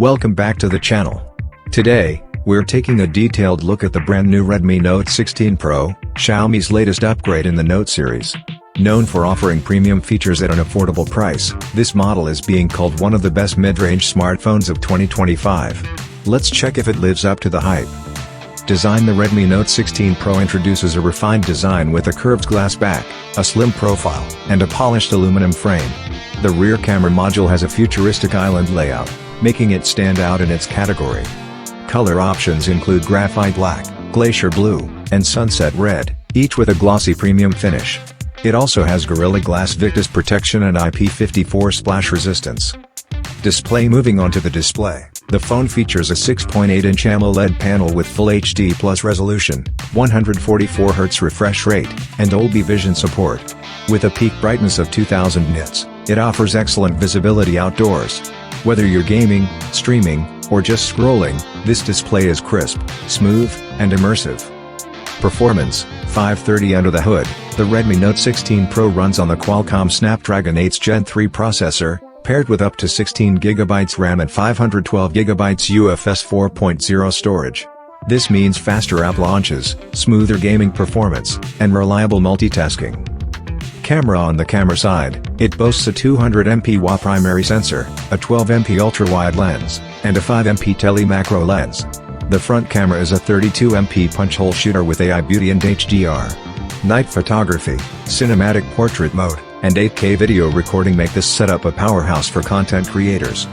Welcome back to the channel. Today, we're taking a detailed look at the brand new Redmi Note 16 Pro, Xiaomi's latest upgrade in the Note series. Known for offering premium features at an affordable price, this model is being called one of the best mid-range smartphones of 2025. Let's check if it lives up to the hype. Design: the Redmi Note 16 Pro introduces a refined design with a curved glass back, a slim profile, and a polished aluminum frame. The rear camera module has a futuristic island layout, making it stand out in its category. Color options include graphite black, glacier blue, and sunset red, each with a glossy premium finish. It also has Gorilla Glass Victus protection and IP54 splash resistance. Display: moving on to the display, the phone features a 6.8-inch AMOLED panel with Full HD Plus resolution, 144Hz refresh rate, and Dolby Vision support. With a peak brightness of 2000 nits, it offers excellent visibility outdoors. Whether you're gaming, streaming, or just scrolling, this display is crisp, smooth, and immersive. Performance: 530 under the hood, the Redmi Note 16 Pro runs on the Qualcomm Snapdragon 8 Gen 3 processor, paired with up to 16GB RAM and 512GB UFS 4.0 storage. This means faster app launches, smoother gaming performance, and reliable multitasking. Camera: on the camera side, it boasts a 200MP WAP primary sensor, a 12MP ultra-wide lens, and a 5MP tele-macro lens. The front camera is a 32MP punch-hole shooter with AI Beauty and HDR. Night photography, cinematic portrait mode, and 8K video recording make this setup a powerhouse for content creators.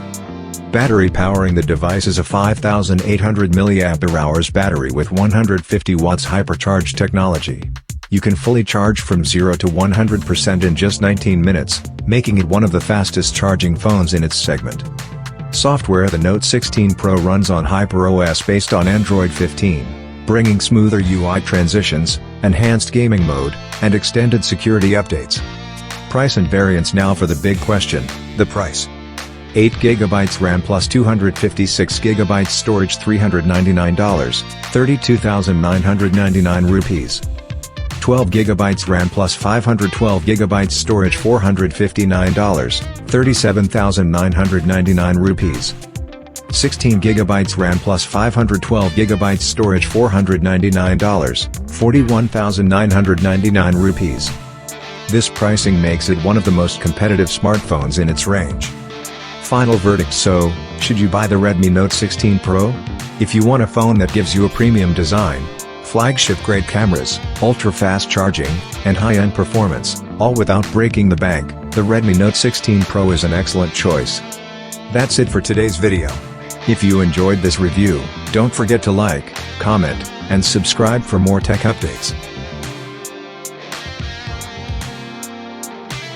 Battery: powering the device is a 5800 mAh battery with 150 watts hypercharge technology. You can fully charge from 0 to 100% in just 19 minutes, making it one of the fastest charging phones in its segment. Software: the Note 16 Pro runs on HyperOS based on Android 15, bringing smoother UI transitions, enhanced gaming mode, and extended security updates. Price and variance: now for the big question, the price. 8GB RAM plus 256GB storage, $399, 32,999 rupees. 12GB RAM plus 512GB storage, $459, 37,999 rupees. 16GB RAM plus 512GB storage, $499, 41,999 rupees. This pricing makes it one of the most competitive smartphones in its range. Final verdict: so, should you buy the Redmi Note 16 Pro? If you want a phone that gives you a premium design, flagship-grade cameras, ultra-fast charging, and high-end performance, all without breaking the bank, the Redmi Note 16 Pro is an excellent choice. That's it for today's video. If you enjoyed this review, don't forget to like, comment, and subscribe for more tech updates.